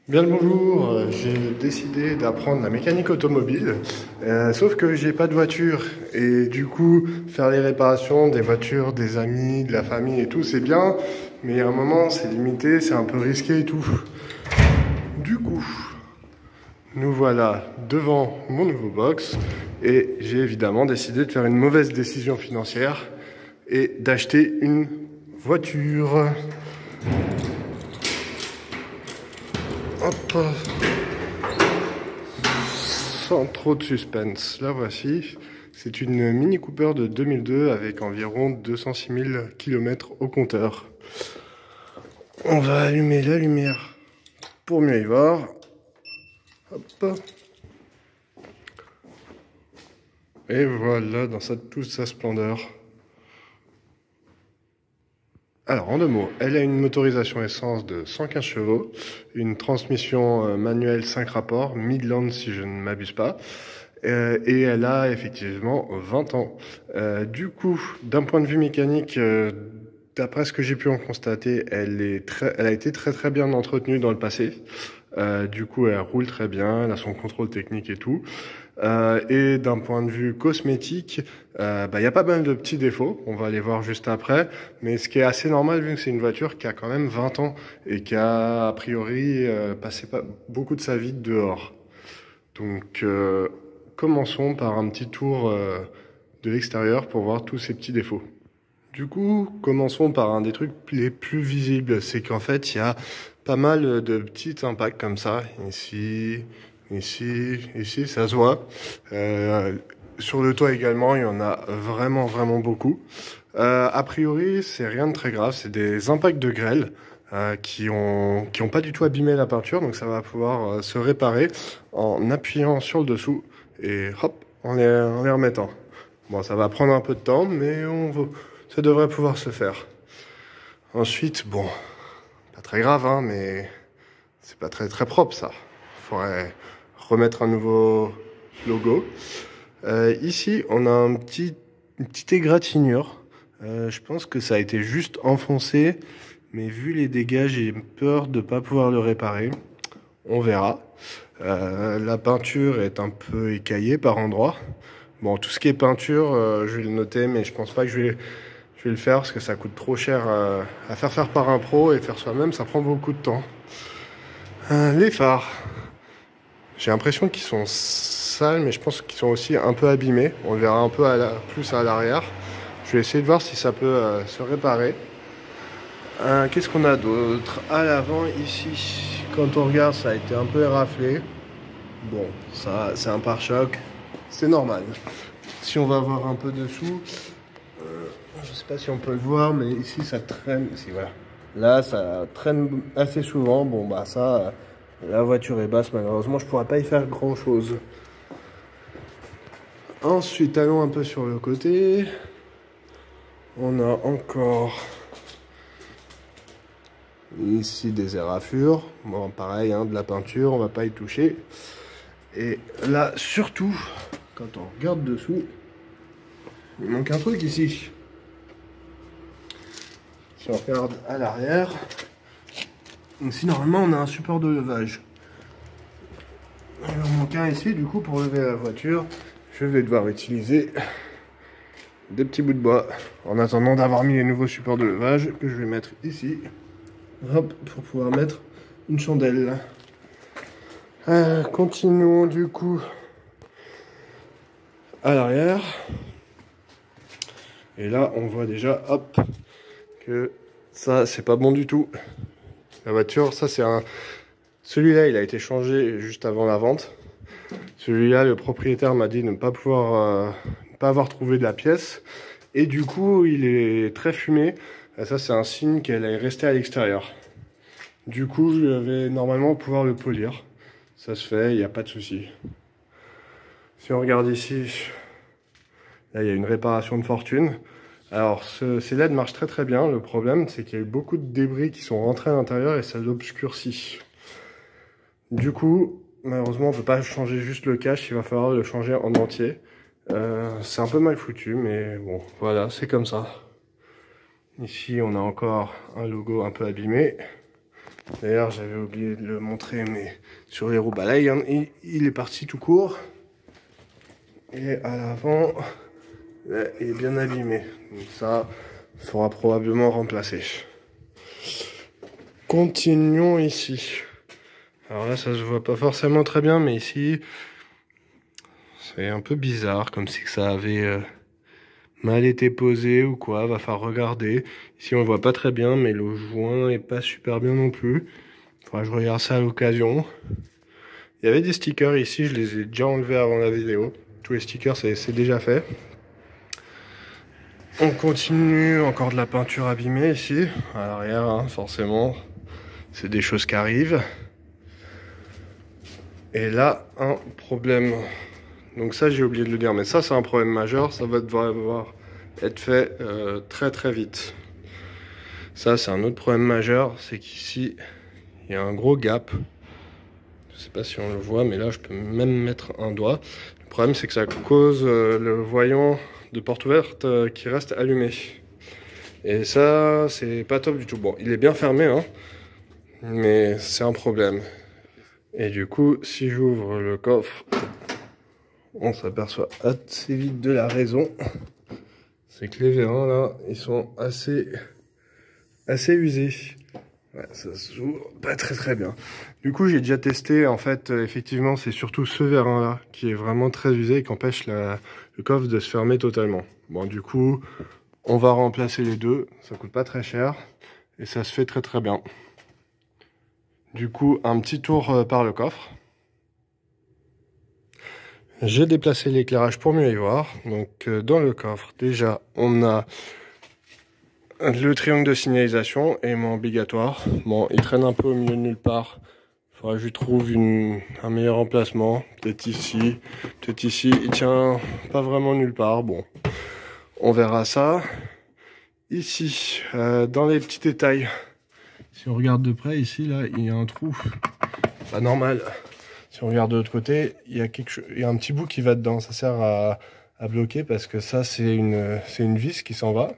Bien le bonjour, j'ai décidé d'apprendre la mécanique automobile, sauf que j'ai pas de voiture et du coup faire les réparations des voitures, des amis, de la famille et tout c'est bien, mais à un moment c'est limité, c'est un peu risqué et tout. Du coup, nous voilà devant mon nouveau box et j'ai évidemment décidé de faire une mauvaise décision financière et d'acheter une voiture. Hop. Sans trop de suspense, la voici. C'est une Mini Cooper de 2002 avec environ 206 000 km au compteur. On va allumer la lumière pour mieux y voir. Hop. Et voilà dans toute sa splendeur. Alors en deux mots, elle a une motorisation essence de 115 chevaux, une transmission manuelle 5 rapports, Midland si je ne m'abuse pas, et elle a effectivement 20 ans. Du coup, d'un point de vue mécanique, d'après ce que j'ai pu en constater, elle a été très bien entretenue dans le passé. Du coup, elle roule très bien, elle a son contrôle technique et tout. Et d'un point de vue cosmétique, y a pas mal de petits défauts, on va les voir juste après, mais ce qui est assez normal vu que c'est une voiture qui a quand même 20 ans et qui a priori passé beaucoup de sa vie dehors. Donc commençons par un petit tour de l'extérieur pour voir tous ces petits défauts. Du coup, commençons par un des trucs les plus visibles, c'est qu'en fait, il y a pas mal de petits impacts comme ça, ici, ça se voit. Sur le toit également, il y en a vraiment beaucoup. A priori, c'est rien de très grave, c'est des impacts de grêle qui ont pas du tout abîmé la peinture, donc ça va pouvoir se réparer en appuyant sur le dessous et hop, en les remettant. Bon, ça va prendre un peu de temps, mais ça devrait pouvoir se faire. Ensuite, bon, pas très grave, hein, mais c'est pas très propre ça. Faudrait remettre un nouveau logo. Ici, on a une petite égratignure. Je pense que ça a été juste enfoncé, mais vu les dégâts, j'ai peur de pas pouvoir le réparer. On verra. La peinture est un peu écaillée par endroits. Bon, tout ce qui est peinture, je vais le noter, mais je pense pas que je vais le faire parce que ça coûte trop cher à faire par un pro et faire soi-même, ça prend beaucoup de temps. Les phares, j'ai l'impression qu'ils sont sales, mais je pense qu'ils sont aussi un peu abîmés. On le verra un peu plus à l'arrière. Je vais essayer de voir si ça peut se réparer. Qu'est-ce qu'on a d'autre? À l'avant, ici, quand on regarde, ça a été un peu éraflé. Bon, ça, c'est un pare-choc, c'est normal. Si on va voir un peu dessous, je sais pas si on peut le voir, mais ici ça traîne. Ici, voilà. Là, ça traîne assez souvent. Bon, bah ça, la voiture est basse, malheureusement, je pourrais pas y faire grand chose. Ensuite, allons un peu sur le côté. On a encore ici des éraflures. Bon, pareil, hein, de la peinture, on va pas y toucher. Et là, surtout, quand on regarde dessous, il manque un truc ici. Si on regarde à l'arrière, ici normalement on a un support de levage. Il en manque un ici, du coup pour lever la voiture, je vais devoir utiliser des petits bouts de bois. En attendant d'avoir mis les nouveaux supports de levage que je vais mettre ici. Hop, pour pouvoir mettre une chandelle. Continuons du coup à l'arrière. Et là on voit déjà, hop, que ça c'est pas bon du tout. La voiture, ça c'est un... Celui-là il a été changé juste avant la vente. Celui-là le propriétaire m'a dit ne pas pouvoir ne pas avoir trouvé de la pièce. Et du coup il est très fumé. Et ça c'est un signe qu'elle est restée à l'extérieur. Du coup je vais normalement pouvoir le polir. Ça se fait, il n'y a pas de souci. Si on regarde ici, là il y a une réparation de fortune. Alors ces LED marchent très bien. Le problème c'est qu'il y a eu beaucoup de débris qui sont rentrés à l'intérieur et ça l'obscurcit. Du coup, malheureusement on ne peut pas changer juste le cache, il va falloir le changer en entier. C'est un peu mal foutu, mais bon, voilà, c'est comme ça. Ici on a encore un logo un peu abîmé. D'ailleurs, j'avais oublié de le montrer, mais sur les roues, bah là, il est parti tout court. Et à l'avant, là, il est bien abîmé. Donc ça, il faudra probablement remplacer. Continuons ici. Alors là, ça se voit pas forcément très bien, mais ici, c'est un peu bizarre, comme si ça avait mal été posé ou quoi. Va falloir regarder. Ici, on le voit pas très bien, mais le joint est pas super bien non plus. Faudra que je regarde ça à l'occasion. Il y avait des stickers ici, je les ai déjà enlevés avant la vidéo. Tous les stickers, c'est déjà fait. On continue, encore de la peinture abîmée ici, à l'arrière, hein, forcément. C'est des choses qui arrivent. Et là, un problème. Donc ça, j'ai oublié de le dire, mais ça, c'est un problème majeur. Ça va devoir être fait très très vite. Ça, c'est un autre problème majeur, c'est qu'ici, il y a un gros gap. Je sais pas si on le voit, mais là, je peux même mettre un doigt. Le problème, c'est que ça cause le voyant de porte ouverte qui reste allumé. Et ça, c'est pas top du tout. Bon, il est bien fermé, hein, mais c'est un problème. Et du coup, si j'ouvre le coffre, on s'aperçoit assez vite de la raison. C'est que les vérins, là, ils sont assez usés. Ouais, ça s'ouvre pas très très bien. Du coup, j'ai déjà testé. En fait, effectivement, c'est surtout ce vérin-là qui est vraiment très usé et qui empêche le coffre de se fermer totalement. Bon, du coup, on va remplacer les deux. Ça coûte pas très cher et ça se fait très très bien. Du coup, un petit tour par le coffre. J'ai déplacé l'éclairage pour mieux y voir. Donc, dans le coffre, déjà, on a le triangle de signalisation, élément obligatoire. Bon, il traîne un peu au milieu de nulle part. Il faudra que je lui trouve un meilleur emplacement. Peut-être ici, peut-être ici. Il tient pas vraiment nulle part. Bon, on verra ça. Ici, dans les petits détails. Si on regarde de près, ici, là, il y a un trou. Pas normal. Si on regarde de l'autre côté, il y a un petit bout qui va dedans. Ça sert à bloquer parce que ça, c'est une vis qui s'en va.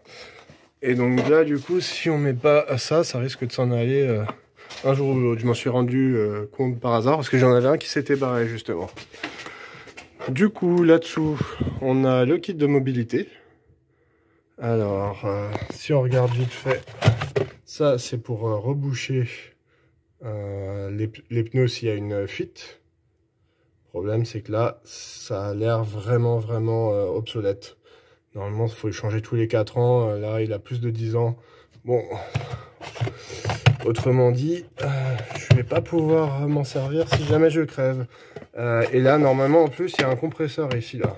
Et donc là, du coup, si on met pas ça, ça risque de s'en aller un jour ou l'autre. Je m'en suis rendu compte par hasard parce que j'en avais un qui s'était barré justement. Du coup, là-dessous, on a le kit de mobilité. Alors, si on regarde vite fait, ça c'est pour reboucher les pneus s'il y a une fuite. Le problème, c'est que là, ça a l'air vraiment obsolète. Normalement, il faut le changer tous les 4 ans. Là, il a plus de 10 ans. Bon, autrement dit, je vais pas pouvoir m'en servir si jamais je crève. Et là, normalement, en plus, il y a un compresseur ici, là.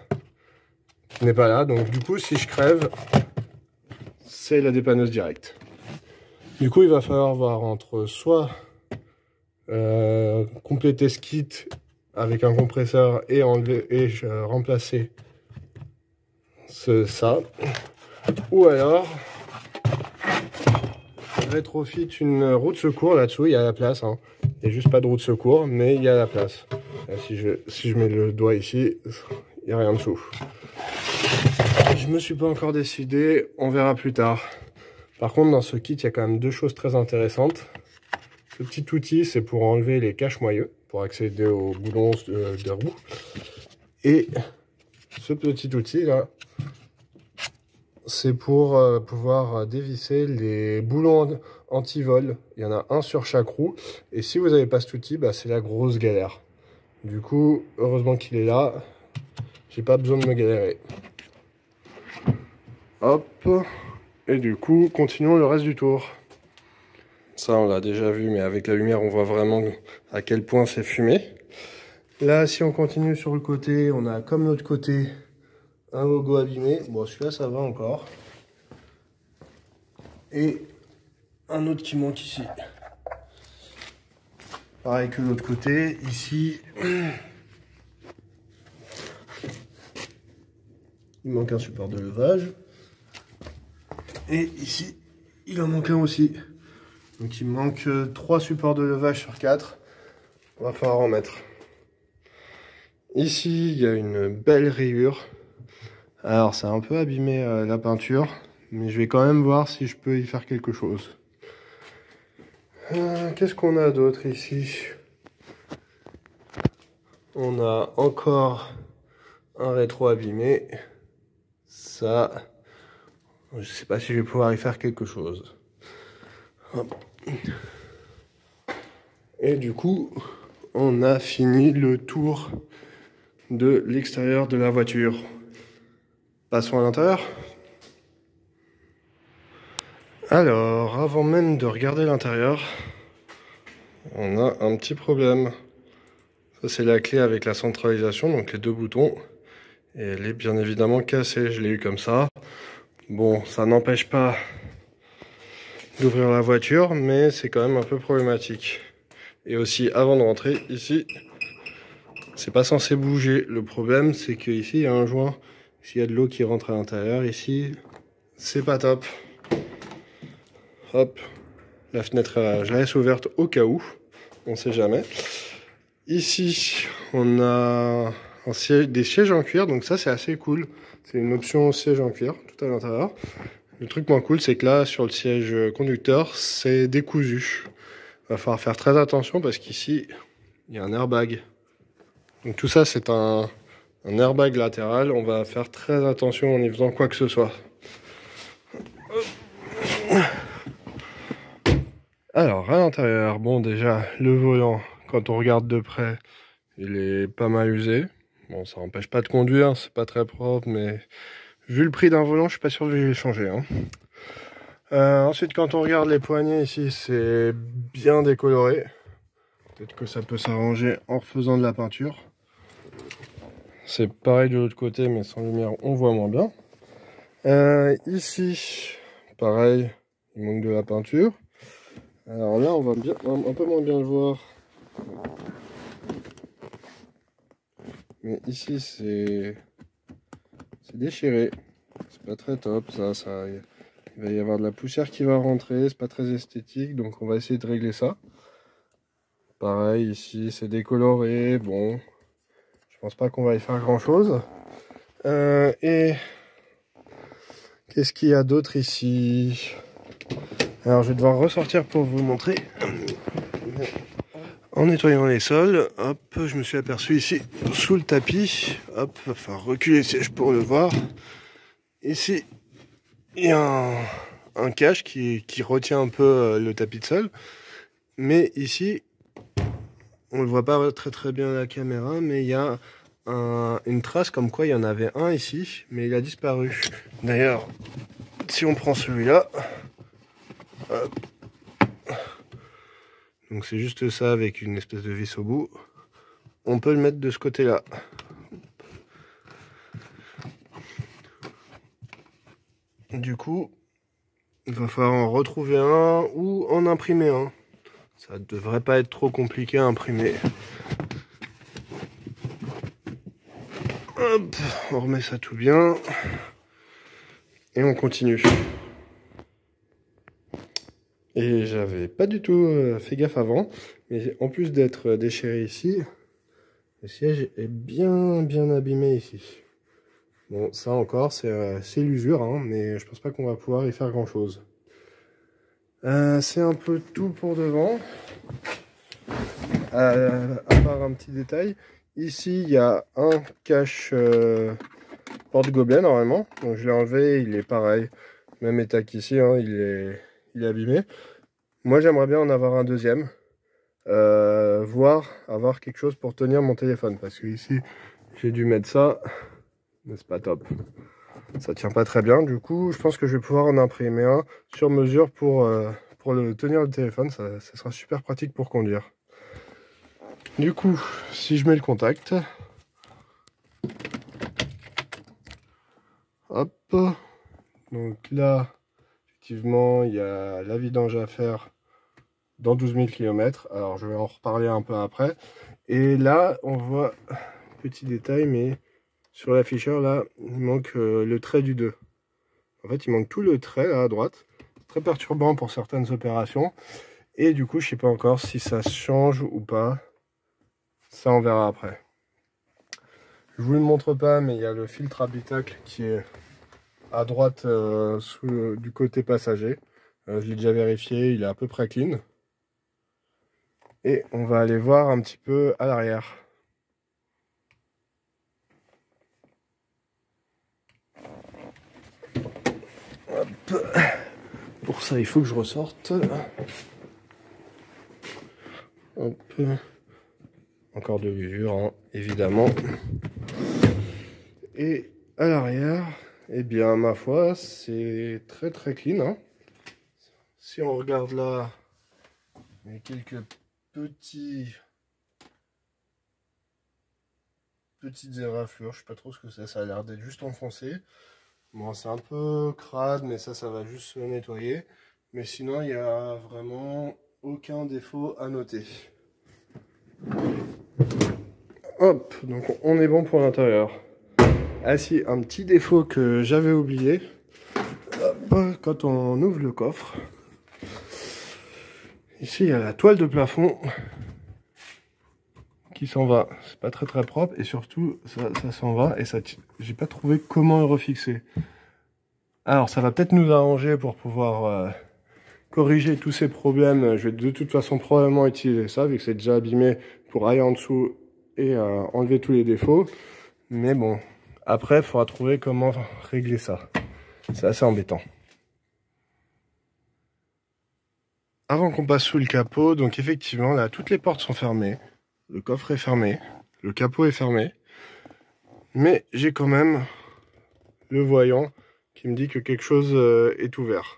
Qui n'est pas là. Donc, du coup, si je crève, c'est la dépanneuse directe. Du coup, il va falloir voir entre soit compléter ce kit avec un compresseur et remplacer ça, ou alors rétrofit une roue de secours là-dessous. Il y a la place, hein. Il n'y a juste pas de roue de secours, mais il y a la place. Là, si je mets le doigt ici, il n'y a rien dessous. Je me suis pas encore décidé, on verra plus tard. Par contre, dans ce kit, il y a quand même deux choses très intéressantes. Ce petit outil, c'est pour enlever les cache-moyeux, pour accéder aux boulons de roue. Et ce petit outil là, c'est pour pouvoir dévisser les boulons anti-vol. Il y en a un sur chaque roue. Et si vous n'avez pas cet outil, bah, c'est la grosse galère. Du coup, heureusement qu'il est là. J'ai pas besoin de me galérer. Hop. Et du coup, continuons le reste du tour. Ça, on l'a déjà vu, mais avec la lumière, on voit vraiment à quel point c'est fumé. Là, si on continue sur le côté, on a comme l'autre côté un logo abîmé. Bon, celui-là, ça va encore. Et un autre qui manque ici. Pareil que l'autre côté. Ici, il manque un support de levage. Et ici, il en manque un aussi. Donc, il manque 3 supports de levage sur 4. On va falloir en mettre. Ici, il y a une belle rayure. Alors, c'est un peu abîmé la peinture, mais je vais quand même voir si je peux y faire quelque chose. Qu'est-ce qu'on a d'autre ici? On a encore un rétro abîmé. Ça, je sais pas si je vais pouvoir y faire quelque chose. Hop. Et du coup, on a fini le tour de l'extérieur de la voiture. Passons à l'intérieur. Alors, avant même de regarder l'intérieur, on a un petit problème. Ça, c'est la clé avec la centralisation, donc les deux boutons. Et elle est bien évidemment cassée. Je l'ai eu comme ça. Bon, ça n'empêche pas d'ouvrir la voiture, mais c'est quand même un peu problématique. Et aussi, avant de rentrer ici, c'est pas censé bouger. Le problème, c'est qu'ici, il y a un joint. S'il y a de l'eau qui rentre à l'intérieur, ici, c'est pas top. Hop, la fenêtre, je la laisse ouverte au cas où. On sait jamais. Ici, on a des sièges en cuir, donc ça, c'est assez cool. C'est une option siège en cuir, tout à l'intérieur. Le truc moins cool, c'est que là, sur le siège conducteur, c'est décousu. Il va falloir faire très attention parce qu'ici, il y a un airbag. Donc tout ça, c'est un airbag latéral. On va faire très attention en y faisant quoi que ce soit. Alors, à l'intérieur, bon, déjà, le volant, quand on regarde de près, il est pas mal usé. Bon, ça n'empêche pas de conduire, c'est pas très propre, mais vu le prix d'un volant, je suis pas sûr de le changer. Ensuite, quand on regarde les poignées ici, c'est bien décoloré. Peut-être que ça peut s'arranger en refaisant de la peinture. C'est pareil de l'autre côté, mais sans lumière, on voit moins bien. Ici, pareil, il manque de la peinture. Alors là, on va un peu moins bien le voir. Mais ici, c'est déchiré. C'est pas très top, ça. Il va y avoir de la poussière qui va rentrer, c'est pas très esthétique, donc on va essayer de régler ça. Pareil, ici, c'est décoloré. Bon, je pense pas qu'on va y faire grand-chose. Et qu'est-ce qu'il y a d'autre ici? Alors, je vais devoir ressortir pour vous montrer. En nettoyant les sols, hop, je me suis aperçu ici, sous le tapis, hop, va falloir reculer le siège pour le voir. Ici, il y a un cache qui retient un peu le tapis de sol. Mais ici, on le voit pas très bien à la caméra, mais il y a une trace comme quoi il y en avait un ici, mais il a disparu. D'ailleurs, si on prend celui-là, donc c'est juste ça avec une espèce de vis au bout, on peut le mettre de ce côté-là. Du coup, il va falloir en retrouver un ou en imprimer un. Ça devrait pas être trop compliqué à imprimer. Hop, on remet ça tout bien. Et on continue. Et j'avais pas du tout fait gaffe avant. Mais en plus d'être déchiré ici, le siège est bien abîmé ici. Bon, ça encore, c'est l'usure, hein, mais je pense pas qu'on va pouvoir y faire grand chose. C'est un peu tout pour devant. À part un petit détail, ici il y a un cache porte-gobelet normalement, donc je l'ai enlevé, il est pareil, même état qu'ici, hein, il est abîmé. Moi j'aimerais bien en avoir un deuxième, voire avoir quelque chose pour tenir mon téléphone, parce que ici j'ai dû mettre ça, mais c'est pas top. Ça tient pas très bien, du coup je pense que je vais pouvoir en imprimer un sur mesure pour tenir le téléphone, ça sera super pratique pour conduire. Du coup, si je mets le contact, hop, donc là, effectivement, il y a la vidange à faire dans 12 000 km, alors je vais en reparler un peu après. Et là, on voit, petit détail, mais sur l'afficheur, là, il manque le trait du 2. En fait, il manque tout le trait, là, à droite. Très perturbant pour certaines opérations. Et du coup, je sais pas encore si ça se change ou pas. Ça, on verra après. Je vous le montre pas, mais il y a le filtre habitacle qui est à droite du côté passager. Je l'ai déjà vérifié, il est à peu près clean. Et on va aller voir un petit peu à l'arrière. Pour ça, il faut que je ressorte. Hop. Encore de l'usure, hein, évidemment. Et à l'arrière, eh bien, ma foi, c'est très très clean. Hein. Si on regarde là, il y a quelques petites éraflures. Je sais pas trop ce que c'est. Ça a l'air d'être juste enfoncé. Bon, c'est un peu crade, mais ça va juste se nettoyer. Mais sinon, il n'y a vraiment aucun défaut à noter. Hop, donc on est bon pour l'intérieur. Ah si, un petit défaut que j'avais oublié. Hop, quand on ouvre le coffre, ici il y a la toile de plafond qui s'en va. C'est pas très très propre et surtout ça s'en va et ça, j'ai pas trouvé comment le refixer. Alors ça va peut-être nous arranger pour pouvoir corriger tous ces problèmes. Je vais de toute façon probablement utiliser ça vu que c'est déjà abîmé pour aller en dessous et enlever tous les défauts. Mais bon, après il faudra trouver comment régler ça. C'est assez embêtant. Avant qu'on passe sous le capot, donc effectivement là toutes les portes sont fermées, le coffre est fermé, le capot est fermé, mais j'ai quand même le voyant qui me dit que quelque chose est ouvert.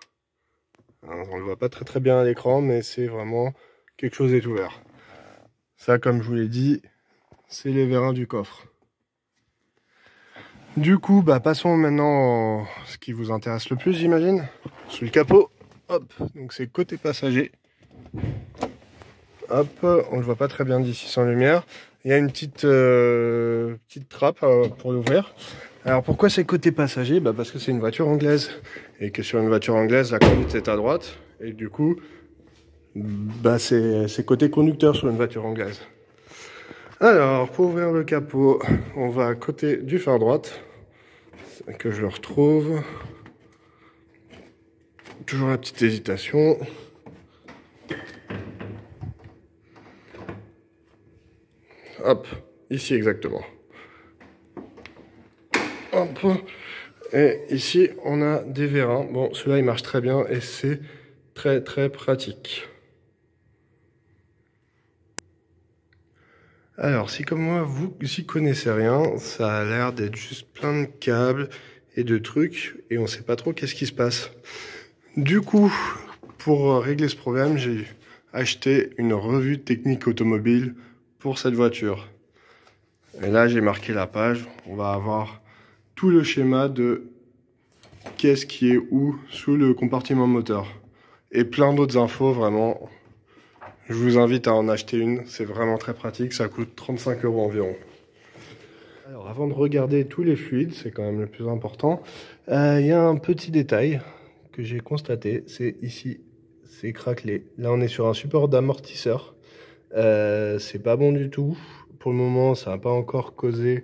Alors, on ne le voit pas très très bien à l'écran, mais c'est vraiment quelque chose est ouvert. Ça, comme je vous l'ai dit, c'est les vérins du coffre. Du coup, bah, passons maintenant à ce qui vous intéresse le plus, j'imagine, sous le capot. Hop, donc c'est côté passager. Hop, on ne le voit pas très bien d'ici sans lumière. Il y a une petite trappe pour l'ouvrir. Alors pourquoi c'est côté passager? Bah parce que c'est une voiture anglaise. Et que sur une voiture anglaise, la conduite est à droite. Et du coup, bah c'est côté conducteur sur une voiture anglaise. Alors, pour ouvrir le capot, on va à côté du phare droite. Que je le retrouve. Toujours la petite hésitation. Hop, ici exactement. Hop. Et ici, on a des vérins. Bon, celui-là, il marche très bien et c'est très très pratique. Alors, si comme moi, vous n'y connaissez rien, ça a l'air d'être juste plein de câbles et de trucs et on sait pas trop qu'est-ce qui se passe. Du coup, pour régler ce problème, j'ai acheté une revue technique automobile pour cette voiture. Et là, j'ai marqué la page. On va avoir tout le schéma de qu'est-ce qui est où sous le compartiment moteur. Et plein d'autres infos, vraiment. Je vous invite à en acheter une. C'est vraiment très pratique. Ça coûte 35 € environ. Alors, avant de regarder tous les fluides, c'est quand même le plus important, il y a un petit détail que j'ai constaté. C'est ici, c'est craquelé. Là, on est sur un support d'amortisseur. C'est pas bon du tout. Pour le moment, ça n'a pas encore causé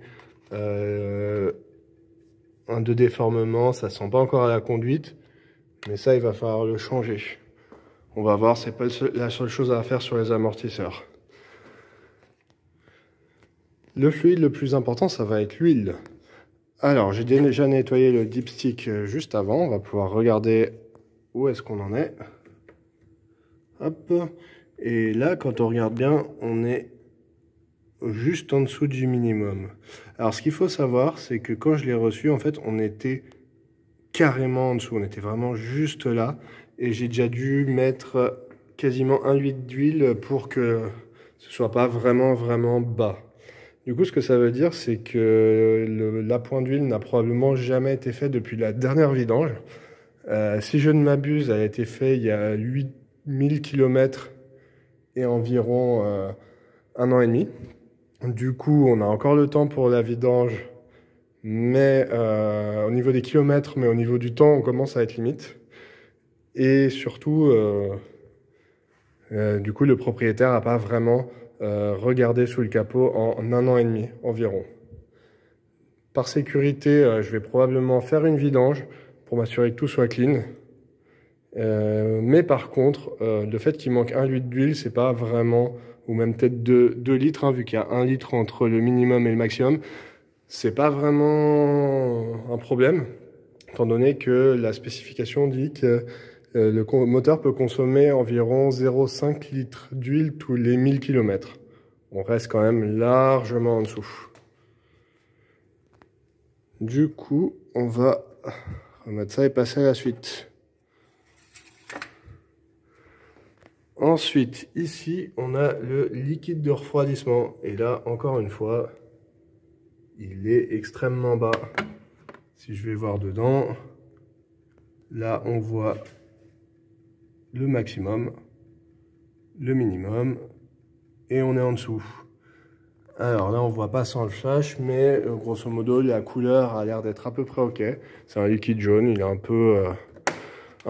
un de déformement. Ça sent pas encore à la conduite. Mais ça, il va falloir le changer. On va voir, c'est pas la seule chose à faire sur les amortisseurs. Le fluide le plus important, ça va être l'huile. Alors, j'ai déjà nettoyé le dipstick juste avant. On va pouvoir regarder où est-ce qu'on en est. Hop. Et là, quand on regarde bien, on est juste en dessous du minimum. Alors, ce qu'il faut savoir, c'est que quand je l'ai reçu, en fait, on était carrément en dessous. On était vraiment juste là. Et j'ai déjà dû mettre quasiment 1 litre d'huile pour que ce soit pas vraiment bas. Du coup, ce que ça veut dire, c'est que l'appoint d'huile n'a probablement jamais été fait depuis la dernière vidange. Si je ne m'abuse, elle a été faite il y a 8000 km et environ 1 an et demi. Du coup, on a encore le temps pour la vidange, mais au niveau des kilomètres, mais au niveau du temps, on commence à être limite. Et surtout, du coup, le propriétaire n'a pas vraiment regardé sous le capot en 1 an et demi environ. Par sécurité, je vais probablement faire une vidange pour m'assurer que tout soit clean. Mais par contre, le fait qu'il manque 1 litre d'huile, c'est pas vraiment ou même peut-être 2 litres, hein, vu qu'il y a 1 litre entre le minimum et le maximum. C'est pas vraiment un problème, étant donné que la spécification dit que le moteur peut consommer environ 0,5 litres d'huile tous les 1000 km. On reste quand même largement en dessous. Du coup, on va remettre ça et passer à la suite. Ensuite, ici, on a le liquide de refroidissement. Et là, encore une fois, il est extrêmement bas. Si je vais voir dedans, là, on voit le maximum, le minimum, et on est en dessous. Alors là, on voit pas sans le flash, mais grosso modo, la couleur a l'air d'être à peu près ok. C'est un liquide jaune, il est un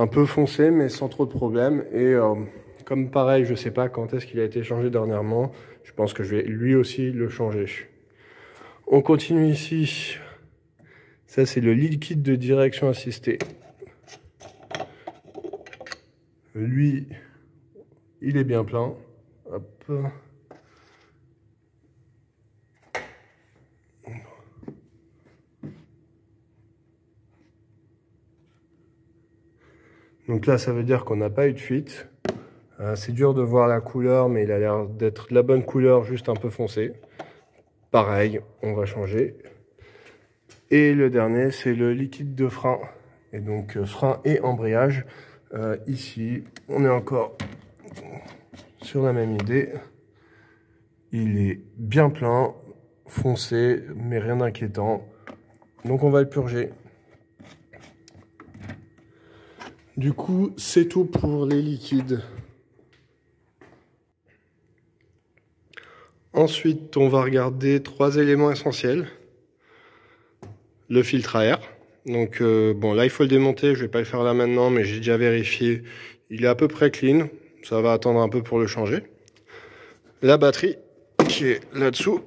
peu foncé, mais sans trop de problème. Et comme pareil, je sais pas quand est-ce qu'il a été changé dernièrement, je pense que je vais lui aussi le changer. On continue ici. Ça, c'est le liquide de direction assistée. Lui, il est bien plein. Hop. Donc là, ça veut dire qu'on n'a pas eu de fuite. C'est dur de voir la couleur, mais il a l'air d'être de la bonne couleur, juste un peu foncé. Pareil, on va changer. Et le dernier, c'est le liquide de frein. Et donc, frein et embrayage. Ici, on est encore sur la même idée. Il est bien plein, foncé, mais rien d'inquiétant. Donc, on va le purger. Du coup, c'est tout pour les liquides. Ensuite, on va regarder 3 éléments essentiels. Le filtre à air. Donc, bon, là, il faut le démonter. Je vais pas le faire là maintenant, mais j'ai déjà vérifié. Il est à peu près clean. Ça va attendre un peu pour le changer. La batterie qui est là-dessous.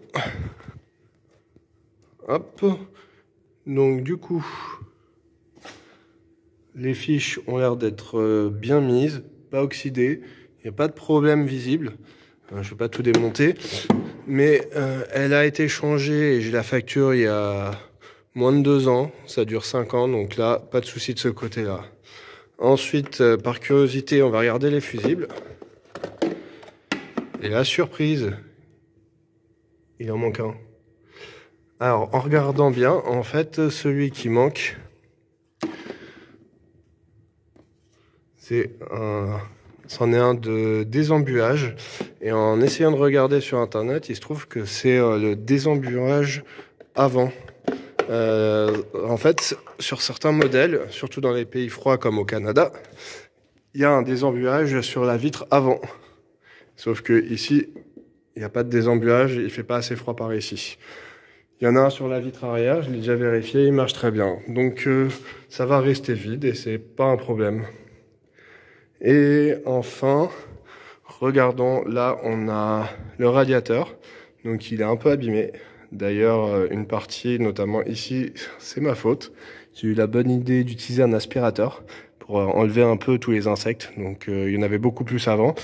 Hop. Donc, du coup, les fiches ont l'air d'être bien mises, pas oxydées. Il n'y a pas de problème visible. Je ne vais pas tout démonter. Mais elle a été changée et j'ai la facture il y a moins de 2 ans. Ça dure 5 ans. Donc là, pas de souci de ce côté-là. Ensuite, par curiosité, on va regarder les fusibles. Et la surprise, il en manque un. Alors, en regardant bien, en fait, celui qui manque, c'en est un de désembuage. Et en essayant de regarder sur internet, il se trouve que c'est le désembuage avant. En fait, sur certains modèles, surtout dans les pays froids comme au Canada, il y a un désembuage sur la vitre avant. Sauf que ici, il n'y a pas de désembuage, il fait pas assez froid par ici. Il y en a un sur la vitre arrière, je l'ai déjà vérifié, il marche très bien. Donc ça va rester vide et c'est pas un problème. Et enfin, regardons, là on a le radiateur, donc il est un peu abîmé. D'ailleurs, une partie, notamment ici, c'est ma faute. J'ai eu la bonne idée d'utiliser un aspirateur pour enlever un peu tous les insectes. Donc il y en avait beaucoup plus avant.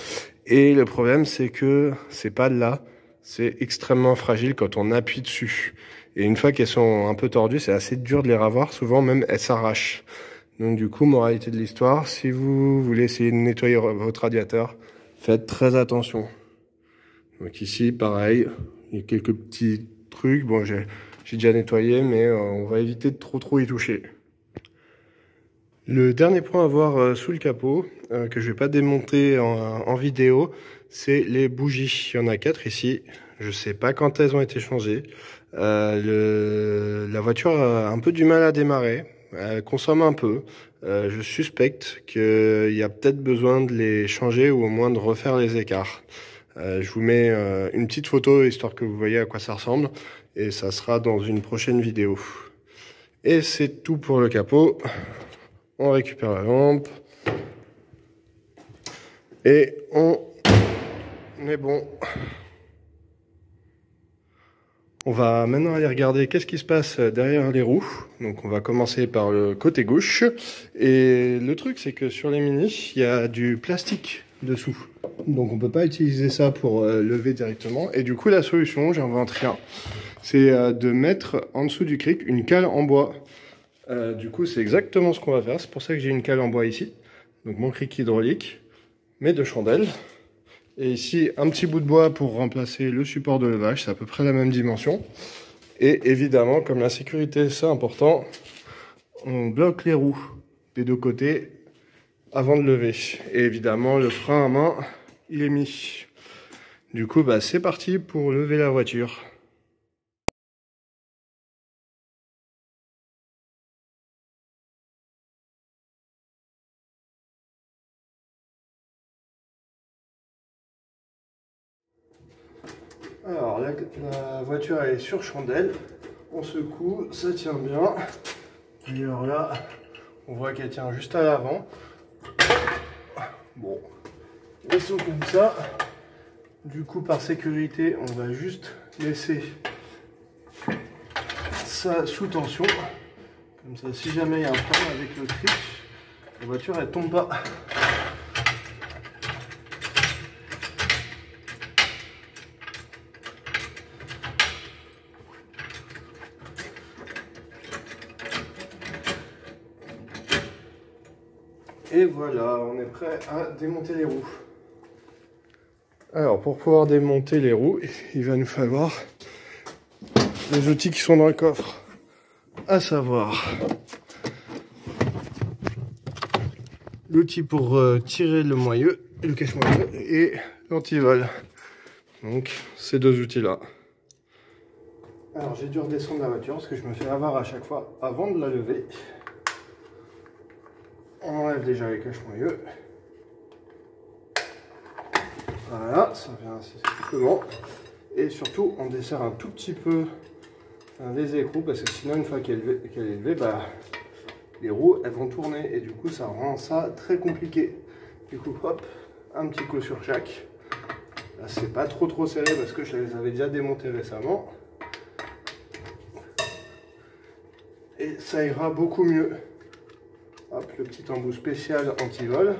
Et le problème, c'est que ces pales-là, c'est extrêmement fragile quand on appuie dessus. Et une fois qu'elles sont un peu tordues, c'est assez dur de les ravoir. Souvent même, elles s'arrachent. Donc du coup, moralité de l'histoire, si vous voulez essayer de nettoyer votre radiateur, faites très attention. Donc ici, pareil, il y a quelques petits trucs. Bon, j'ai déjà nettoyé, mais on va éviter de trop y toucher. Le dernier point à voir sous le capot, que je vais pas démonter en vidéo, c'est les bougies. Il y en a 4 ici. Je sais pas quand elles ont été changées. La voiture a un peu du mal à démarrer. Elle consomme un peu. Je suspecte qu'il y a peut-être besoin de les changer ou au moins de refaire les écarts. Je vous mets une petite photo histoire que vous voyez à quoi ça ressemble. Et ça sera dans une prochaine vidéo. Et c'est tout pour le capot. On récupère la lampe. Et on est bon. On va maintenant aller regarder qu'est-ce qui se passe derrière les roues. Donc on va commencer par le côté gauche. Et le truc, c'est que sur les Mini, il y a du plastique dessous. Donc on peut pas utiliser ça pour lever directement. Et du coup la solution, j'invente rien, c'est de mettre en dessous du cric une cale en bois. Du coup c'est exactement ce qu'on va faire, c'est pour ça que j'ai une cale en bois ici. Donc mon cric hydraulique, mes 2 chandelles. Et ici un petit bout de bois pour remplacer le support de levage, c'est à peu près la même dimension. Et évidemment, comme la sécurité c'est important, on bloque les roues des 2 côtés avant de lever. Et évidemment, le frein à main, il est mis. Du coup, bah, c'est parti pour lever la voiture. Alors, la voiture elle est sur chandelle. On secoue, ça tient bien. D'ailleurs là, on voit qu'elle tient juste à l'avant. Bon, laissons comme ça. Du coup, par sécurité, on va juste laisser ça sous tension. Comme ça, si jamais il y a un problème avec le cric, la voiture elle tombe pas. Et voilà, on est prêt à démonter les roues. Alors, pour pouvoir démonter les roues, il va nous falloir les outils qui sont dans le coffre. À savoir, l'outil pour tirer le moyeu, le cache-moyeu et l'antivol. Donc, ces 2 outils-là. Alors, j'ai dû redescendre la voiture parce que je me fais avoir à chaque fois avant de la lever. On enlève déjà les cache-moyeux. Voilà, ça vient assez simplement. Et surtout, on desserre un tout petit peu les écrous parce que sinon, une fois qu'elle est levée, bah, les roues elles vont tourner et du coup, ça rend ça très compliqué. Du coup, hop, un petit coup sur chaque. Là, c'est pas trop serré parce que je les avais déjà démontés récemment. Et ça ira beaucoup mieux. Hop, le petit embout spécial anti-vol.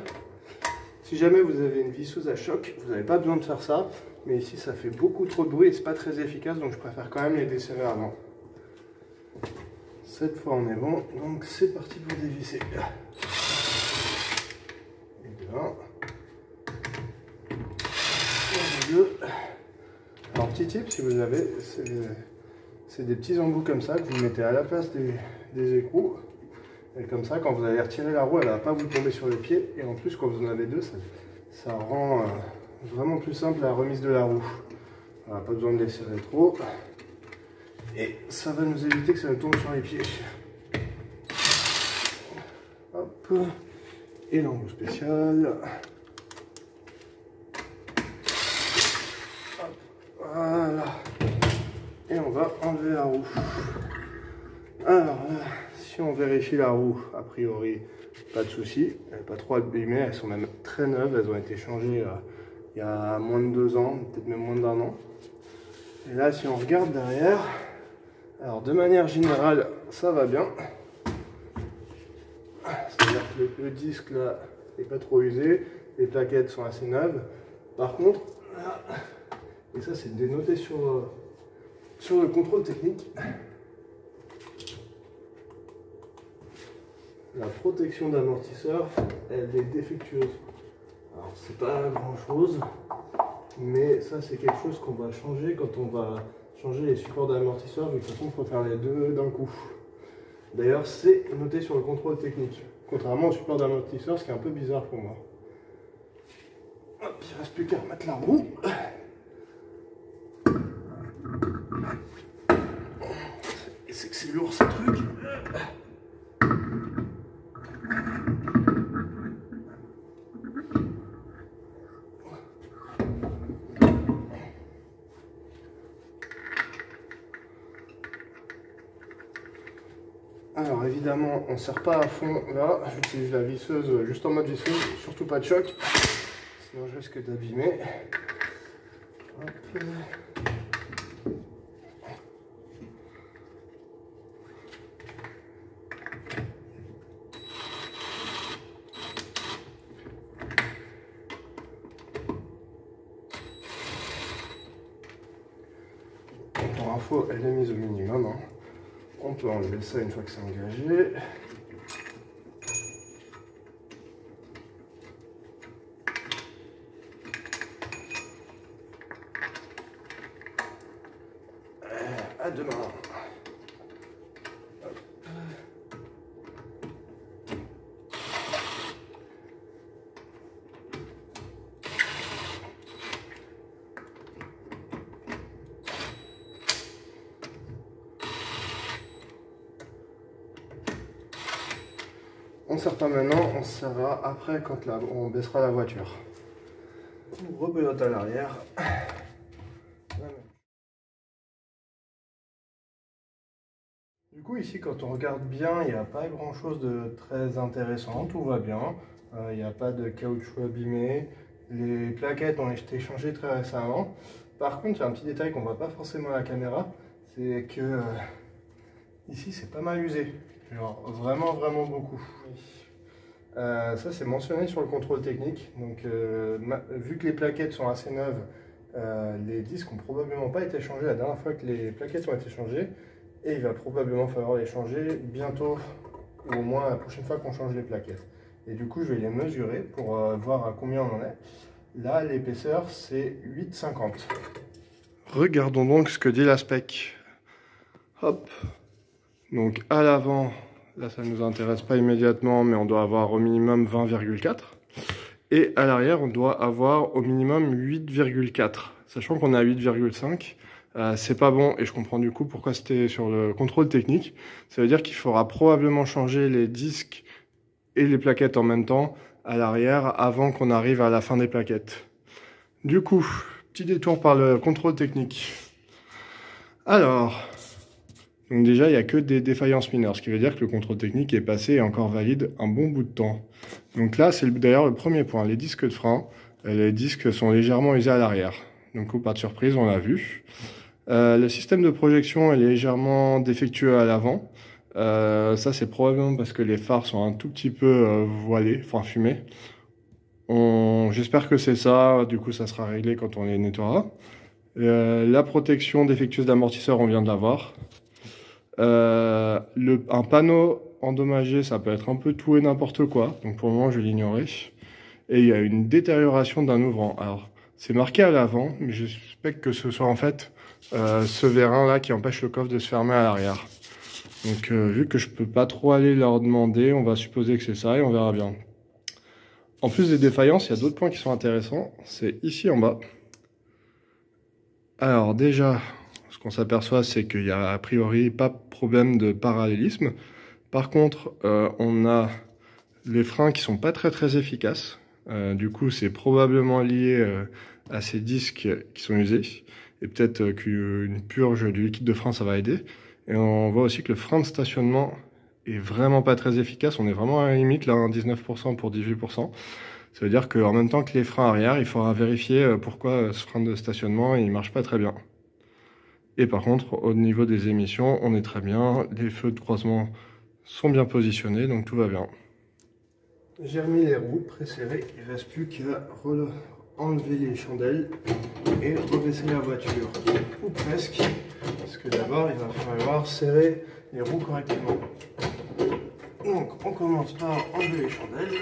Si jamais vous avez une visseuse à choc, vous n'avez pas besoin de faire ça. Mais ici, ça fait beaucoup trop de bruit et c'est pas très efficace, donc je préfère quand même les desserrer avant. Cette fois, on est bon. Donc, c'est parti pour dévisser. Et bien. Alors, petit tip, si vous avez, c'est des petits embouts comme ça que vous mettez à la place des écrous. Et comme ça, quand vous allez retirer la roue, elle ne va pas vous tomber sur les pieds. Et en plus, quand vous en avez 2, ça rend vraiment plus simple la remise de la roue. Voilà, pas besoin de les serrer trop. Et ça va nous éviter que ça nous tombe sur les pieds. Hop. Et l'embout spécial. Hop. Voilà. Et on va enlever la roue. Alors là, si on vérifie la roue, a priori, pas de souci. Elle n'est pas trop abîmée, elles sont même très neuves. Elles ont été changées il y a moins de 2 ans, peut-être même moins d'1 an. Et là, si on regarde derrière, alors de manière générale, ça va bien. C'est-à-dire que le disque là n'est pas trop usé, les plaquettes sont assez neuves. Par contre, là, et ça c'est dénoté sur le contrôle technique, la protection d'amortisseur, elle est défectueuse. Alors c'est pas grand chose, mais ça c'est quelque chose qu'on va changer quand on va changer les supports d'amortisseur. De toute façon, il faut faire les 2 d'un coup. D'ailleurs, c'est noté sur le contrôle technique, contrairement au support d'amortisseur, ce qui est un peu bizarre pour moi. Hop, il ne reste plus qu'à remettre la roue. Et c'est que c'est lourd ce truc. Alors évidemment, on ne serre pas à fond là, j'utilise la visseuse juste en mode visseuse, surtout pas de choc, sinon je risque d'abîmer. info, elle est mise au minimum. Hein. On peut enlever ça une fois que c'est engagé. À demain. On ne sert pas maintenant, on se servira après quand on baissera la voiture. On rebelote à l'arrière. Du coup ici quand on regarde bien, il n'y a pas grand chose de très intéressant, tout va bien. Il n'y a pas de caoutchouc abîmé, les plaquettes ont été changées très récemment. Par contre il y a un petit détail qu'on ne voit pas forcément à la caméra, c'est que ici c'est pas mal usé, genre vraiment beaucoup. Ça c'est mentionné sur le contrôle technique, donc vu que les plaquettes sont assez neuves, les disques n'ont probablement pas été changés la dernière fois que les plaquettes ont été changées. Et il va probablement falloir les changer bientôt, ou au moins la prochaine fois qu'on change les plaquettes. Et du coup, je vais les mesurer pour voir à combien on en est. Là, l'épaisseur, c'est 8,50. Regardons donc ce que dit la spec. Hop. Donc à l'avant, là ça ne nous intéresse pas immédiatement, mais on doit avoir au minimum 20,4. Et à l'arrière, on doit avoir au minimum 8,4. Sachant qu'on est à 8,5. C'est pas bon et je comprends du coup pourquoi c'était sur le contrôle technique. Ça veut dire qu'il faudra probablement changer les disques et les plaquettes en même temps à l'arrière avant qu'on arrive à la fin des plaquettes. Du coup, petit détour par le contrôle technique. Alors, donc déjà il n'y a que des défaillances mineures, ce qui veut dire que le contrôle technique est passé et encore valide un bon bout de temps. Donc là c'est d'ailleurs le premier point, les disques de frein, les disques sont légèrement usés à l'arrière. Donc pas de surprise, on l'a vu. Le système de projection est légèrement défectueux à l'avant. Ça c'est probablement parce que les phares sont un tout petit peu voilés, enfin fumés. J'espère que c'est ça, du coup ça sera réglé quand on les nettoiera. La protection défectueuse d'amortisseur, on vient de l'avoir. Un panneau endommagé, ça peut être un peu tout et n'importe quoi, donc pour le moment je vais l'ignorer. Et il y a une détérioration d'un ouvrant. Alors c'est marqué à l'avant, mais je suspecte que ce soit en fait ce vérin là qui empêche le coffre de se fermer à l'arrière. Donc vu que je peux pas trop aller leur demander, on va supposer que c'est ça et on verra bien. En plus des défaillances, il y a d'autres points qui sont intéressants, c'est ici en bas. Alors déjà, ce qu'on s'aperçoit, c'est qu'il n'y a a priori pas de problème de parallélisme. Par contre, on a les freins qui sont pas très efficaces. Du coup, c'est probablement lié à ces disques qui sont usés. Et peut-être qu'une purge du liquide de frein, ça va aider. Et on voit aussi que le frein de stationnement est vraiment pas très efficace. On est vraiment à la limite, là, 19% pour 18%. Ça veut dire qu'en même temps que les freins arrière, il faudra vérifier pourquoi ce frein de stationnement il marche pas très bien. Et par contre, au niveau des émissions, on est très bien. Les feux de croisement sont bien positionnés, donc tout va bien. J'ai remis les roues préserrées, il ne reste plus qu'à enlever les chandelles et rebaisser la voiture. Ou presque, parce que d'abord il va falloir serrer les roues correctement. Donc on commence par enlever les chandelles.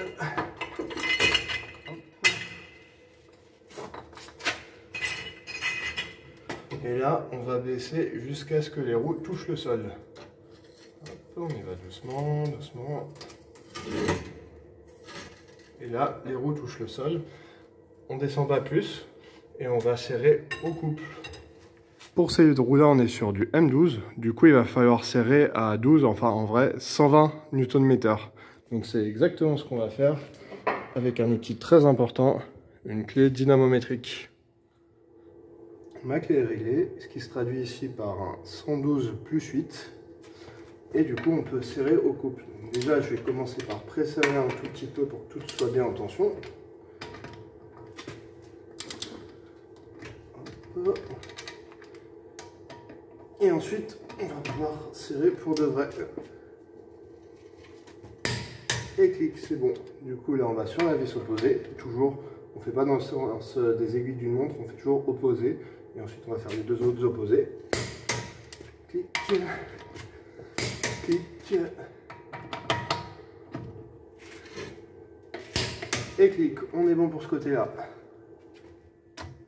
Et là, on va baisser jusqu'à ce que les roues touchent le sol. Hop, on y va doucement, doucement. Et là, les roues touchent le sol. On descend pas plus et on va serrer au couple. Pour ces roues-là, on est sur du M12. Du coup, il va falloir serrer à 12, enfin en vrai, 120 Nm. Donc c'est exactement ce qu'on va faire avec un outil très important, une clé dynamométrique. Ma clé est réglée, ce qui se traduit ici par un 112 plus 8. Et du coup, on peut serrer au couple. Déjà, je vais commencer par presserrer un tout petit peu pour que tout soit bien en tension. Hop. Et ensuite, on va pouvoir serrer pour de vrai. Et clic, c'est bon. Du coup, là, on va sur la vis opposée. Toujours, on ne fait pas dans le sens des aiguilles d'une montre, on fait toujours opposé. Et ensuite, on va faire les deux autres opposés. clic, clic, et clic. On est bon pour ce côté-là.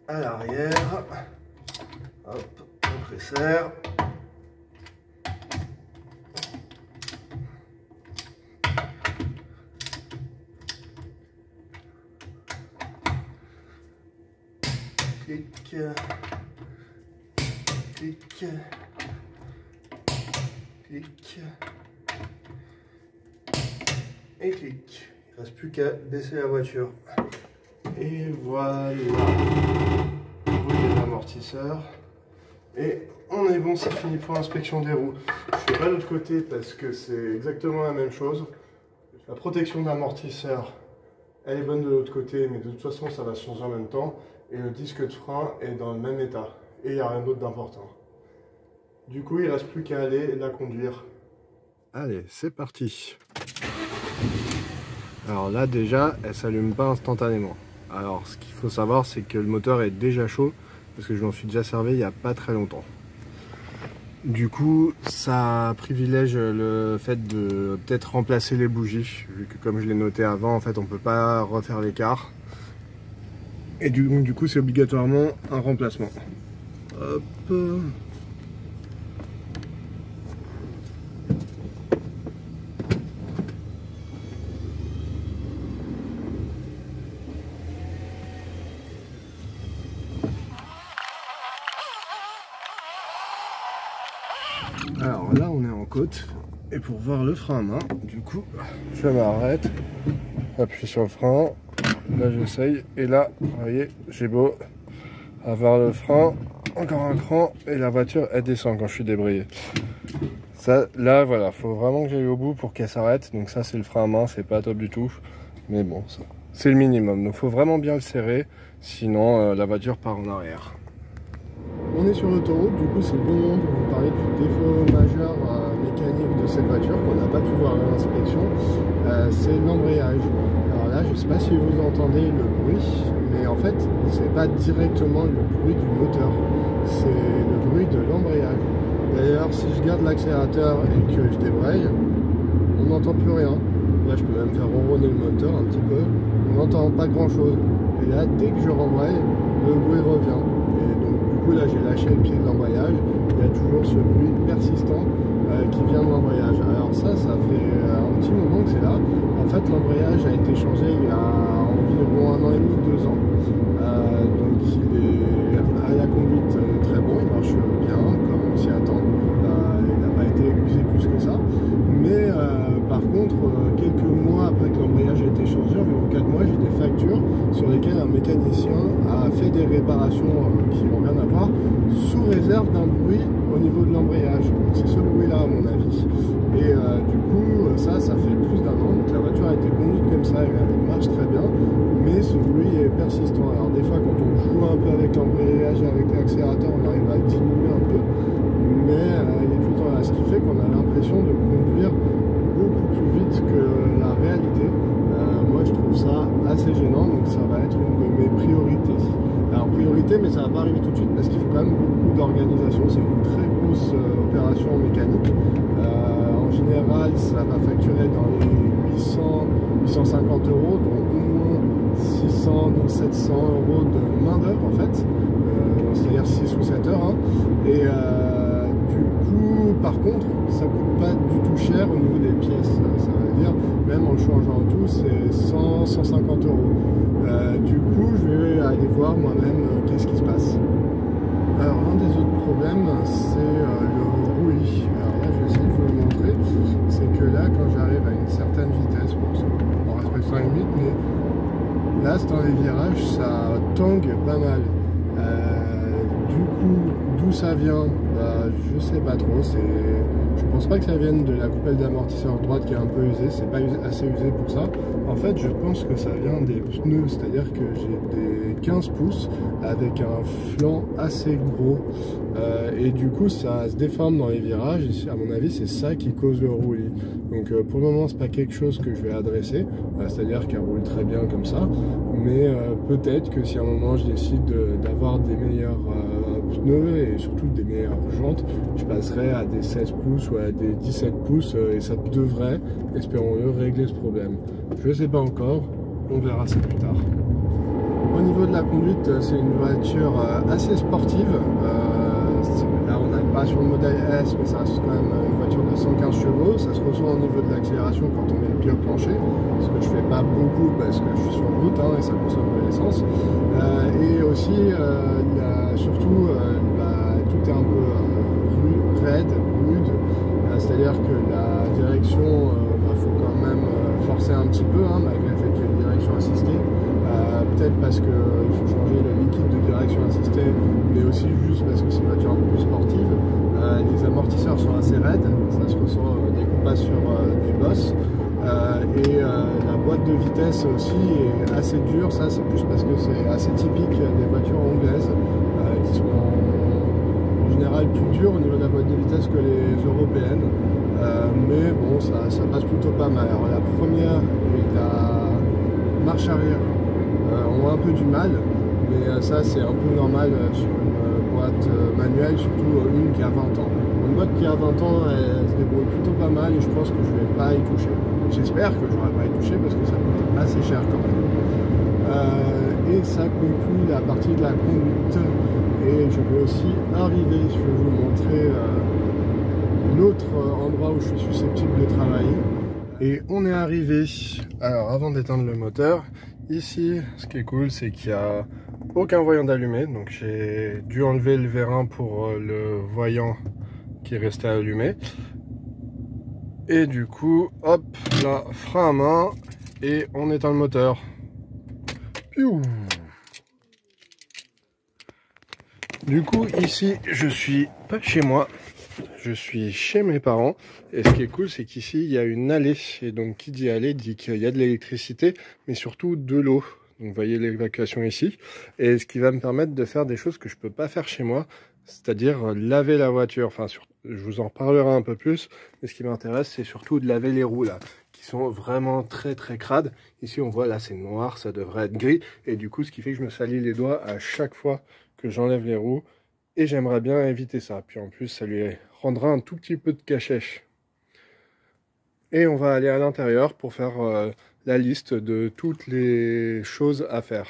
À l'arrière, hop, on préserve. Clic, clic, clic, et clic. Il ne reste plus qu'à baisser la voiture. Et voilà. Les amortisseurs. Et on est bon, c'est fini pour l'inspection des roues. Je ne fais pas l'autre côté parce que c'est exactement la même chose. La protection d'amortisseur, elle est bonne de l'autre côté, mais de toute façon ça va changer en même temps. Et le disque de frein est dans le même état. Et il n'y a rien d'autre d'important. Du coup, il ne reste plus qu'à aller la conduire. Allez, c'est parti. Alors là, déjà, elle ne s'allume pas instantanément. Alors, ce qu'il faut savoir, c'est que le moteur est déjà chaud, parce que je m'en suis déjà servi il n'y a pas très longtemps. Du coup, ça privilège le fait de peut-être remplacer les bougies, vu que comme je l'ai noté avant, en fait, on ne peut pas refaire l'écart. Et du coup, c'est obligatoirement un remplacement. Hop. Alors là, on est en côte. Et pour voir le frein à main, du coup, je m'arrête, appuie sur le frein. Là j'essaye, et là, vous voyez, j'ai beau avoir le frein, encore un cran, et la voiture elle descend quand je suis débrayé. Ça, là voilà, faut vraiment que j'aille au bout pour qu'elle s'arrête. Donc ça c'est le frein à main, c'est pas top du tout, mais bon, c'est le minimum. Donc faut vraiment bien le serrer, sinon la voiture part en arrière. On est sur l'autoroute, du coup c'est le bon moment pour vous parler du défaut majeur mécanique de cette voiture qu'on n'a pas pu voir à l'inspection, c'est l'embrayage. Alors là, je ne sais pas si vous entendez le bruit, mais en fait, c'est pas directement le bruit du moteur, c'est le bruit de l'embrayage. D'ailleurs, si je garde l'accélérateur et que je débraye, on n'entend plus rien. Là, je peux même faire ronronner le moteur un petit peu, on n'entend pas grand chose. Et là, dès que je rembraye, le bruit revient. Et donc, du coup, là, j'ai lâché le pied de l'embrayage, il y a toujours ce bruit persistant qui vient de l'embrayage. Alors ça fait un petit moment que c'est là. En fait, l'embrayage a été changé il y a environ 1 an et demi, 2 ans. Donc il est à la conduite très bon, il marche bien, comme on s'y attend. Il n'a pas été usé plus que ça. Mais par contre, quelques mois après que l'embrayage a été changé, environ 4 mois, j'ai des factures sur lesquelles un mécanicien a fait des réparations qui n'ont rien à voir, sous réserve d'un bruit au niveau de l'embrayage. C'est ce bruit-là à mon avis. Et du coup, ça fait plus d'1 an. Donc la voiture a été conduite comme ça, elle marche très bien, mais ce bruit est persistant. Alors des fois, quand on joue un peu avec l'embrayage et avec l'accélérateur, on arrive à le diminuer un peu, mais il est tout le temps là. Ce qui fait qu'on a l'impression de conduire beaucoup plus vite que la réalité. Moi, je trouve ça assez gênant, donc ça va être une de mes priorités. Alors priorité, mais ça va pas arriver tout de suite parce qu'il faut quand même beaucoup d'organisation. C'est une très grosse opération mécanique. En général, ça va facturer dans les 800-850 euros, dont au moins 600 ou 700 euros de main d'œuvre en fait, c'est-à-dire 6 ou 7 heures. Hein. Et du coup, par contre, ça coûte pas du tout cher au niveau des pièces. Ça veut dire, même en changeant tout, c'est 100-150 euros. Du coup, je vais aller voir moi-même qu'est-ce qui se passe. Alors, l'un des autres problèmes, c'est le roulis. Alors là, je vais essayer de vous le montrer. C'est que là, quand j'arrive à une certaine vitesse, bon, en respectant les limites, mais là, dans les virages, ça tangue pas mal. Du coup, d'où ça vient, bah, je sais pas trop. Je pense pas que ça vienne de la coupelle d'amortisseur droite qui est un peu usée, c'est pas assez usé pour ça. En fait, je pense que ça vient des pneus, c'est-à-dire que j'ai des 15 pouces avec un flanc assez gros. Et du coup, ça se déforme dans les virages, et à mon avis, c'est ça qui cause le roulis. Donc pour le moment, c'est pas quelque chose que je vais adresser, c'est-à-dire qu'elle roule très bien comme ça, mais peut-être que si à un moment je décide d'avoir des meilleurs pneus et surtout des meilleures jantes, je passerai à des 16 pouces ou à des 17 pouces et ça devrait, espérons-le, régler ce problème. Je ne sais pas encore, on verra ça plus tard. Au niveau de la conduite, c'est une voiture assez sportive. Là, on n'est pas sur le modèle S, mais ça reste quand même une voiture de 115 chevaux. Ça se ressent au niveau de l'accélération quand on met le pied au plancher, ce que je fais pas beaucoup parce que je suis sur route et ça consomme de l'essence. Et aussi, surtout, tout est un peu raide, rude. C'est-à-dire que la direction, faut quand même forcer un petit peu, malgré le fait qu'il y ait une direction assistée. Peut-être parce qu'il faut changer le liquide de direction assistée, mais aussi juste parce que c'est une voiture un peu plus sportive. Les amortisseurs sont assez raides, ça se ressent dès qu'on passe sur des bosses. La boîte de vitesse aussi est assez dure, ça c'est plus parce que c'est assez typique des voitures anglaises qui sont en général plus dures au niveau de la boîte de vitesse que les européennes. Mais bon, ça passe plutôt pas mal. Alors la première et la marche arrière ont un peu du mal, mais ça c'est un peu normal sur une boîte manuelle, surtout une qui a 20 ans. Une boîte qui a 20 ans, elle se débrouille plutôt pas mal et je pense que je ne vais pas y toucher. J'espère que je n'aurai pas y toucher parce que ça coûte assez cher quand même. Et ça conclut la partie de la conduite et je vais aussi arriver, je vais vous montrer l'autre endroit où je suis susceptible de travailler. Et on est arrivé. Alors avant d'éteindre le moteur, ici ce qui est cool c'est qu'il n'y a aucun voyant d'allumé, donc j'ai dû enlever le vérin pour le voyant qui est resté allumé. Et du coup, hop, là, frein à main et on éteint le moteur. Piou. Du coup ici je suis pas chez moi, je suis chez mes parents et ce qui est cool c'est qu'ici il y a une allée et donc qui dit allée dit qu'il y a de l'électricité mais surtout de l'eau. Donc vous voyez l'évacuation ici et ce qui va me permettre de faire des choses que je peux pas faire chez moi, c'est-à-dire laver la voiture. Enfin je vous en reparlerai un peu plus, mais ce qui m'intéresse c'est surtout de laver les roues là qui sont vraiment très crades. Ici on voit là c'est noir, ça devrait être gris et du coup ce qui fait que je me salis les doigts à chaque fois que j'enlève les roues et j'aimerais bien éviter ça. Puis en plus ça lui rendra un tout petit peu de cachèche. Et on va aller à l'intérieur pour faire la liste de toutes les choses à faire.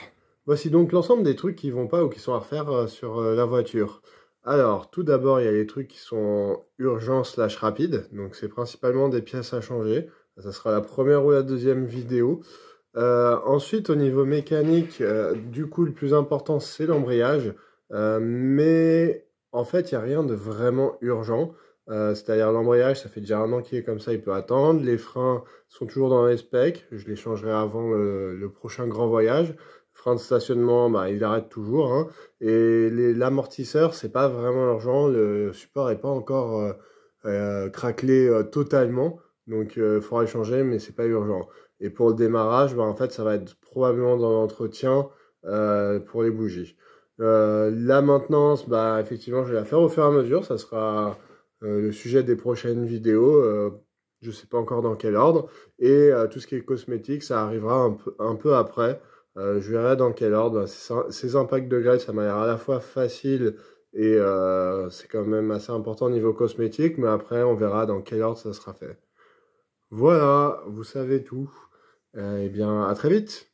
Voici donc l'ensemble des trucs qui vont pas ou qui sont à refaire sur la voiture. Alors tout d'abord il y a les trucs qui sont urgents / rapides, donc c'est principalement des pièces à changer. Ça sera la première ou la deuxième vidéo. Ensuite au niveau mécanique, du coup le plus important c'est l'embrayage. Mais en fait il n'y a rien de vraiment urgent, c'est-à-dire l'embrayage ça fait déjà 1 an qu'il est comme ça, il peut attendre. Les freins sont toujours dans les specs, je les changerai avant le prochain grand voyage. Frein de stationnement, il arrête toujours, et l'amortisseur c'est pas vraiment urgent, le support n'est pas encore craquelé totalement, donc il faudra le changer mais c'est pas urgent. Et pour le démarrage, en fait ça va être probablement dans l'entretien pour les bougies. La maintenance, effectivement, je vais la faire au fur et à mesure. Ça sera le sujet des prochaines vidéos. Je ne sais pas encore dans quel ordre. Et tout ce qui est cosmétique, ça arrivera un peu après. Je verrai dans quel ordre. Ces impacts de grêle, ça m'a l'air à la fois facile et c'est quand même assez important au niveau cosmétique. Mais après, on verra dans quel ordre ça sera fait. Voilà, vous savez tout. Eh bien, à très vite.